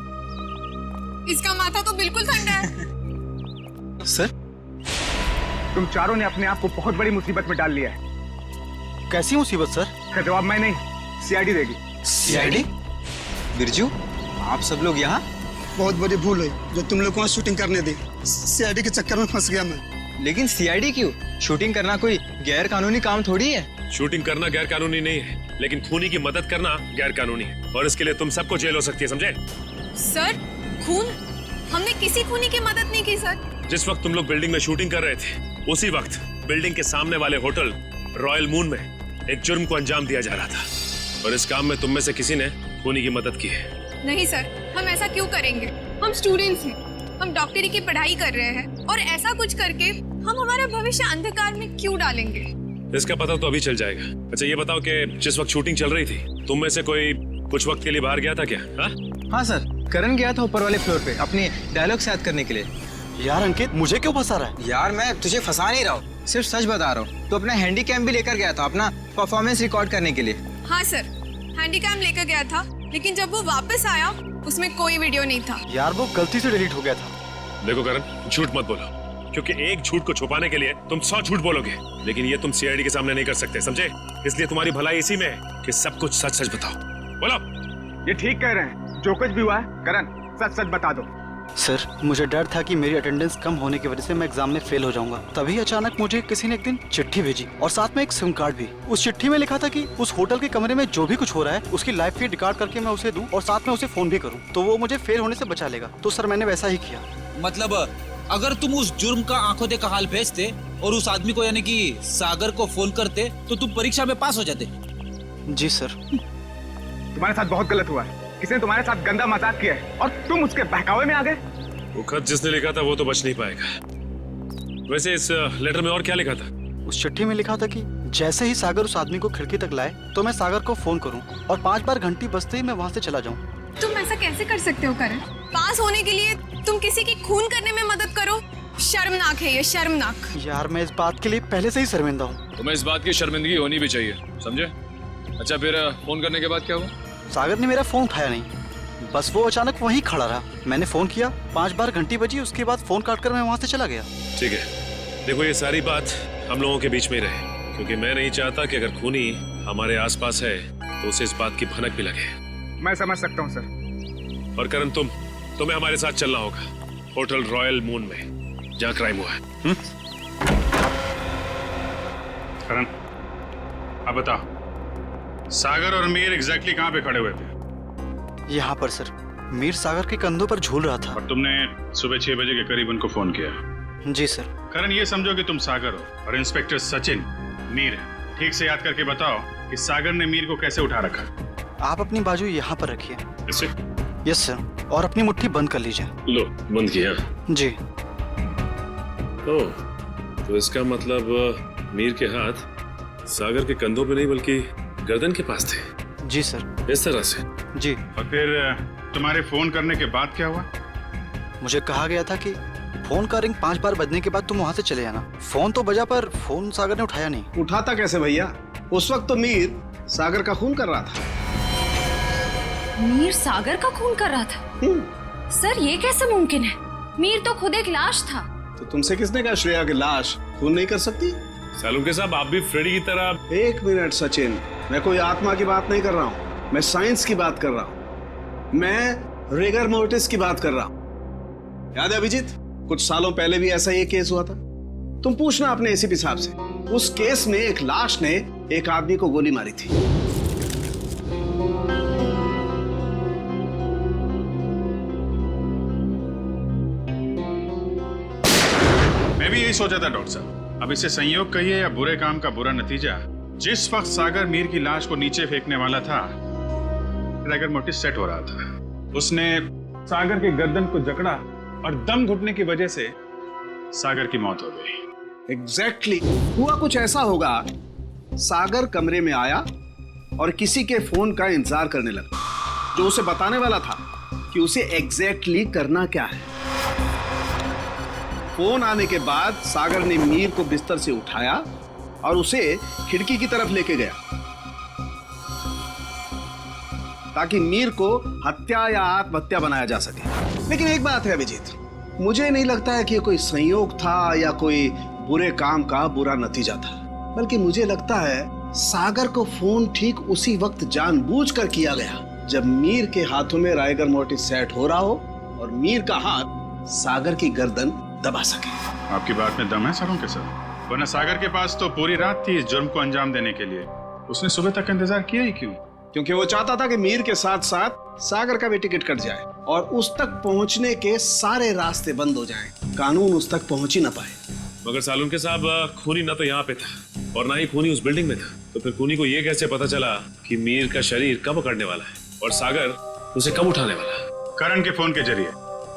इसका माथा तो बिल्कुल ठंडा है। सर, तुम चारों ने अपने आप को बहुत बड़ी मुसीबत में डाल लिया है। कैसी मुसीबत सर? का जवाब मैं नहीं, सीआईडी देगी। सीआईडी? बिरजू, आप सब लोग यहाँ? बहुत बड़ी भूल हुई जो तुम लोग को शूटिंग करने दी। सीआईडी के चक्कर में फंस गया मैं। लेकिन सीआईडी क्यों? शूटिंग करना कोई गैर कानूनी काम थोड़ी है। शूटिंग करना गैर कानूनी नहीं है, लेकिन खूनी की मदद करना गैर कानूनी है, और इसके लिए तुम सबको जेल हो सकती है, समझे? सर, खून? हमने किसी खूनी की मदद नहीं की सर। जिस वक्त तुम लोग बिल्डिंग में शूटिंग कर रहे थे, उसी वक्त बिल्डिंग के सामने वाले होटल रॉयल मून में एक जुर्म को अंजाम दिया जा रहा था, और इस काम में तुम में से किसी ने खूनी की मदद की है। नहीं सर, हम ऐसा क्यों करेंगे? हम स्टूडेंट्स हैं, हम डॉक्टरी की पढ़ाई कर रहे हैं, और ऐसा कुछ करके हम हमारा भविष्य अंधकार में क्यों डालेंगे? इसका पता तो अभी चल जाएगा। अच्छा ये बताओ कि जिस वक्त शूटिंग चल रही थी, तुम में से कोई कुछ वक्त के लिए बाहर गया था क्या? हाँ सर, करण गया था ऊपर वाले फ्लोर पे अपनी डायलॉग याद करने के लिए। यार अंकित, मुझे क्यों फंसा रहा है? यार मैं तुझे फंसा नहीं रहा हूँ, सिर्फ सच बता रहा हूँ। तो अपना हैंडीकैम भी लेकर गया था अपना परफॉर्मेंस रिकॉर्ड करने के लिए। हाँ सर, हैंडीकैम लेकर गया था, लेकिन जब वो वापस आया उसमें कोई वीडियो नहीं था। यार वो गलती से डिलीट हो गया था। देखो करण, झूठ मत बोलो, क्योंकि एक झूठ को छुपाने के लिए तुम 100 झूठ बोलोगे, लेकिन ये तुम सीआईडी के सामने नहीं कर सकते, समझे? इसलिए तुम्हारी भलाई इसी में है कि सब कुछ सच सच बताओ। बोलो। ये ठीक कह रहे हैं, जो कुछ भी हुआ है करण सच सच बता दो। सर, मुझे डर था कि मेरी अटेंडेंस कम होने की वजह से मैं एग्जाम में फेल हो जाऊंगा। तभी अचानक मुझे किसी ने एक दिन चिट्ठी भेजी, और साथ में एक सिम कार्ड भी। उस चिट्ठी में लिखा था कि उस होटल के कमरे में जो भी कुछ हो रहा है उसकी लाइव फीड रिकॉर्ड करके मैं उसे दूं, और साथ में उसे फोन भी करूं, तो वो मुझे फेल होने से बचा लेगा। तो सर मैंने वैसा ही किया। मतलब अगर तुम उस जुर्म का आंखों देखा हाल भेजते और उस आदमी को यानी कि सागर को फोन करते, तो तुम परीक्षा में पास हो जाते। जी सर। तुम्हारे साथ बहुत गलत हुआ है, किसी ने तुम्हारे साथ गंदा मजाक किया है और तुम उसके बहकावे में आ गए। वो खत जिसने लिखा था वो तो बच नहीं पाएगा। वैसे इस लेटर में और क्या लिखा था? उस चिट्ठी में लिखा था कि जैसे ही सागर उस आदमी को खिड़की तक लाए तो मैं सागर को फोन करूं, और 5 बार घंटी बजते ही मैं वहां से चला जाऊं। तुम ऐसा कैसे कर सकते हो करण? पास होने के लिए तुम किसी की खून करने में मदद करो? शर्मनाक है ये, शर्मनाक। यार मैं इस बात के लिए पहले से ही शर्मिंदा हूँ। तुम्हें इस बात की शर्मिंदगी होनी भी चाहिए, समझे? अच्छा फिर फोन करने के बाद क्या हुआ? सागर ने मेरा फोन उठाया नहीं, बस वो अचानक वहीं खड़ा रहा। मैंने फोन किया, 5 बार घंटी बजी, उसके बाद फोन काट कर मैं वहाँ से चला गया। ठीक है, देखो ये सारी बात हम लोगों के बीच में ही रहे, क्योंकि मैं नहीं चाहता कि अगर खूनी हमारे आसपास है तो उसे इस बात की भनक भी लगे। मैं समझ सकता हूँ सर। और करण तुम्हें हमारे साथ चलना होगा होटल रॉयल मून में, जहाँ क्राइम हुआ है। करण, अब बताओ, सागर और मीर एग्जैक्टली कहाँ पे खड़े हुए थे? यहाँ पर सर। मीर सागर के कंधों पर झूल रहा था। और तुमने सुबह 6 बजे के करीब उनको फोन किया? जी सर। करण, ये समझो कि तुम सागर हो और इंस्पेक्टर सचिन मीर है। ठीक से याद करके बताओ कि सागर ने मीर को कैसे उठा रखा? आप अपनी बाजू यहाँ पर रखिए। इसे? यस सर, और अपनी मुट्ठी बंद कर लीजिए। लो, बंद किया? जी। ओह, तो इसका मतलब मीर के हाथ सागर के कंधों पे नहीं बल्कि गर्दन के पास थे। जी सर। इस तरह से? जी। और फिर तुम्हारे फोन करने के बाद क्या हुआ? मुझे कहा गया था कि फोन का रिंग 5 बार बजने के बाद तुम वहां से चले जाना। फोन तो बजा पर फोन सागर ने उठाया नहीं। उठाता कैसे भैया? उस वक्त तो मीर सागर का खून कर रहा था। मीर सागर का खून कर रहा था? सर ये कैसे मुमकिन है? मीर तो खुद एक लाश था। तो तुमसे किसने कहा श्रेया की लाश खून नहीं कर सकती? सालुंके साहब आप भी फ्रेडी की तरह। एक मिनट सचिन, मैं कोई आत्मा की बात नहीं कर रहा हूँ, मैं साइंस की बात कर रहा हूँ। मैं रिगर मोर्टिस की बात कर रहा हूँ। याद है अभिजीत, कुछ सालों पहले भी ऐसा ही केस हुआ था। तुम पूछना अपने एसीपी साहब से, उस केस में एक लाश ने एक आदमी को गोली मारी थी। मैं भी यही सोचा था डॉक्टर साहब। अब इसे संयोग कहिए या बुरे काम का बुरा नतीजा, जिस वक्त सागर मीर की लाश को नीचे फेंकने वाला था, रिगर मोर्टिस सेट हो रहा था। उसने सागर के गर्दन को जकड़ा और दम घुटने की वजह से सागर की मौत हो गई। एग्जैक्टली हुआ कुछ ऐसा होगा, सागर कमरे में आया और किसी के फोन का इंतजार करने लगा, जो उसे बताने वाला था कि उसे एग्जैक्टली करना क्या है। फोन आने के बाद सागर ने मीर को बिस्तर से उठाया और उसे खिड़की की तरफ लेके गया ताकि मीर को हत्या या आत्महत्या बनाया जा सके। लेकिन एक बात है अभिजीत, मुझे नहीं लगता है कि ये कोई संयोग था या कोई बुरे काम का बुरा नतीजा था, बल्कि मुझे लगता है सागर को फोन ठीक उसी वक्त जानबूझकर किया गया जब मीर के हाथों में राइगर मोर्टिस सेट हो रहा हो और मीर का हाथ सागर की गर्दन दबा सके। आपकी बात में दम है सरों के साथ, वरना सागर के पास तो पूरी रात थी इस जुर्म को अंजाम देने के लिए। उसने सुबह तक इंतजार किया ही क्यों? क्योंकि वो चाहता था कि मीर के साथ साथ सागर का भी टिकट कट जाए और उस तक पहुंचने के सारे रास्ते बंद हो जाएं, कानून उस तक पहुंच ही ना पाए। मगर सालुंके साहब, खूनी ना तो यहाँ पे था और ना ही खूनी उस बिल्डिंग में था, तो फिर खूनी को ये कैसे पता चला कि मीर का शरीर कब पकड़ने वाला है और सागर उसे कब उठाने वाला है? करण के फोन के जरिए।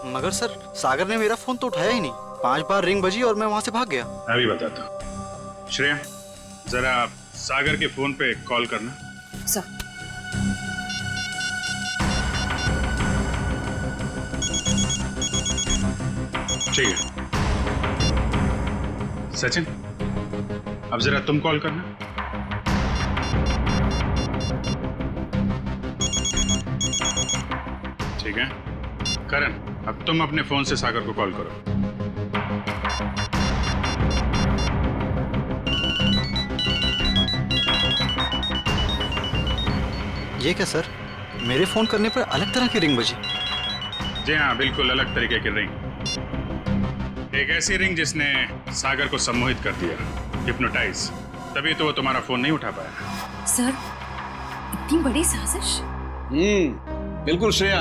मगर सर सागर ने मेरा फोन तो उठाया ही नहीं। 5 बार रिंग बजी और मैं वहां से भाग गया। मैं भी बताता हूँ। श्रेया, जरा सागर के फोन पे कॉल करना। सर। ठीक है। सचिन, अब जरा तुम कॉल करना। ठीक है। करण, अब तुम अपने फोन से सागर को कॉल करो। ये क्या सर, मेरे फोन करने पर अलग तरह की रिंग बजी? जी हाँ, बिल्कुल अलग तरीके की रिंग। एक ऐसी रिंग जिसने सागर को सम्मोहित कर दिया, हिप्नोटाइज। तभी तो वो तुम्हारा फोन नहीं उठा पाया। सर, इतनी बड़ी साजिश? बिल्कुल श्रेया,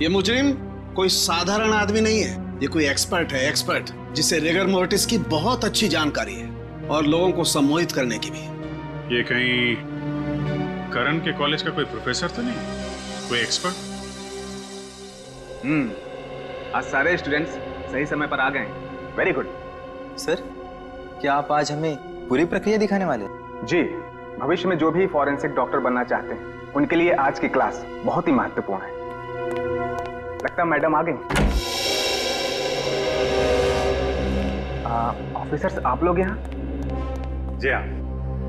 ये मुजरिम कोई साधारण आदमी नहीं है, ये कोई एक्सपर्ट है, एक्सपर्ट जिसे रिगर मोर्टिस की बहुत अच्छी जानकारी है और लोगों को सम्मोहित करने की भी। ये कहीं करण के कॉलेज का कोई प्रोफेसर तो नहीं, कोई एक्सपर्ट? आज सारे स्टूडेंट्स सही समय पर आ गए। Very good. सर, क्या आप आज हमें पूरी प्रक्रिया दिखाने वाले हैं? जी, भविष्य में जो भी फॉरेंसिक डॉक्टर बनना चाहते हैं उनके लिए आज की क्लास बहुत ही महत्वपूर्ण है। लगता है मैडम आ गई। ऑफिसर्स, आप लोग यहाँ? जी हाँ,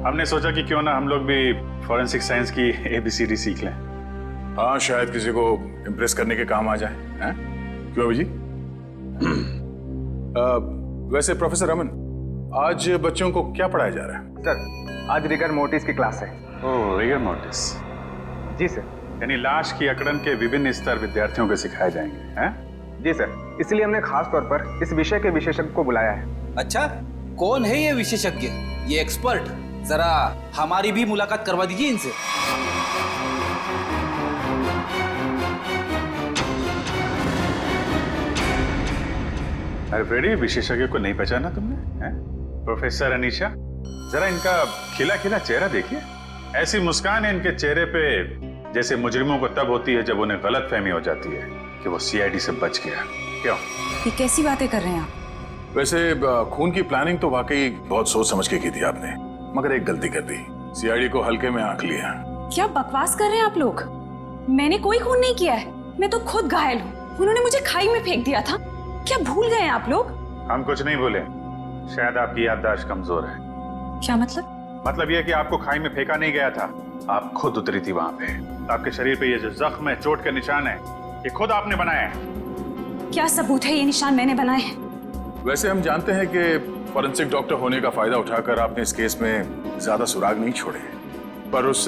हमने सोचा कि क्यों ना हम लोग भी फॉरेंसिक साइंस की ABCD सीख लें। हाँ, शायद किसी को इम्प्रेस करने के काम आ जाए, हैं? क्यों अभी जी? वैसे प्रोफेसर रमन, आज बच्चों को क्या पढ़ाया जा रहा है? सर, आज रिगर मोर्टिस की क्लास है। ओह, रिगर मोर्टिस। जी सर। यानी लाश की अकड़न के विभिन्न स्तर विद्यार्थियों को सिखाए जाएंगे, हैं? जी सर, इसलिए हमने खास तौर पर इस विषय के विशेषज्ञ को बुलाया है। अच्छा, कौन है ये विशेषज्ञ, ये एक्सपर्ट? जरा हमारी भी मुलाकात करवा दीजिए इनसे। अरे फ्रेडी, विशेषज्ञ को नहीं पहचाना तुमने, हैं? प्रोफेसर अनीशा, जरा इनका खिला खिला चेहरा देखिए। ऐसी मुस्कान है इनके चेहरे पे जैसे मुजरिमों को तब होती है जब उन्हें गलतफहमी हो जाती है कि वो CID से बच गया। क्यों? ये कैसी बातें कर रहे हैं आप? वैसे खून की प्लानिंग तो वाकई बहुत सोच समझ के की थी आपने, मगर एक गलती कर दी, सीआईडी को हल्के में आंक लिया। क्या बकवास कर रहे हैं आप लोग? मैंने कोई खून नहीं किया है, मैं तो खुद घायल हूँ। उन्होंने मुझे खाई में फेंक दिया था। क्या भूल गए हैं आप लोग? हम कुछ नहीं भूले, शायद आपकी याददाश्त कमजोर है। क्या मतलब? मतलब यह कि आपको खाई में फेंका नहीं गया था, आप खुद उतरी थी वहां पे। आपके शरीर पे ये जो जख्म है, चोट के निशान है, ये खुद आपने बनाए हैं। क्या सबूत है ये निशान मैंने बनाए हैं? वैसे हम जानते हैं कि फॉरेंसिक डॉक्टर होने का फायदा उठाकर आपने इस केस में ज्यादा सुराग नहीं छोड़े, पर उस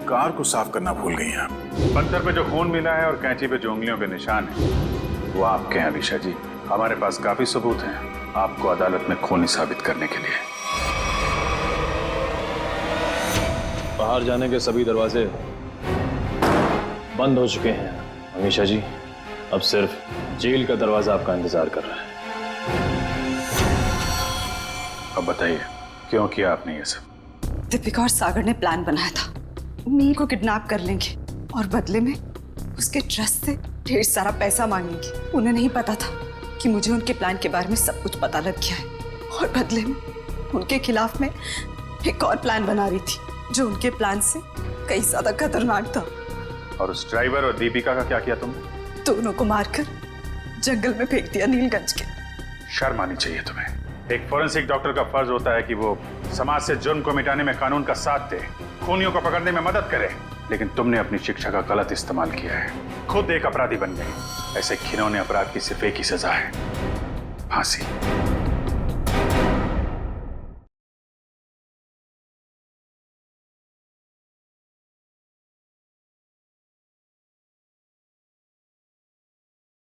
कार को साफ करना भूल गई आप। पत्थर पे जो खून मिला है और कैंची पे जो उंगलियों के निशान है वो आपके हैं अनीशा जी। हमारे पास काफी सबूत हैं आपको अदालत में खूनी साबित करने के लिए। बाहर जाने के सभी दरवाजे बंद हो चुके हैं अमीशा जी, अब सिर्फ जेल का दरवाजा आपका इंतजार कर रहा है। अब बताइए क्यों किया आपने ये सब? दीपिका और सागर ने प्लान बनाया था, मीर को किडनैप कर लेंगे और बदले में उसके ट्रस्ट से ढेर सारा पैसा मांगेंगे। उन्हें नहीं पता था कि मुझे उनके प्लान के बारे में सब कुछ पता लग गया है और बदले में उनके खिलाफ में एक और प्लान बना रही थी जो उनके प्लान से कई ज्यादा खतरनाक था। और उस ड्राइवर और दीपिका का क्या किया तुमने? दोनों को मारकर जंगल में फेंक दिया नीलगंज के। शर्म आनी चाहिए तुम्हें। एक फोरेंसिक डॉक्टर का फर्ज होता है कि वो समाज से जुर्म को मिटाने में कानून का साथ दे, खूनियों को पकड़ने में मदद करे, लेकिन तुमने अपनी शिक्षा का गलत इस्तेमाल किया है, खुद एक अपराधी बन गए। ऐसे घिनौने अपराध की सिर्फ एक ही सजा है, फांसी।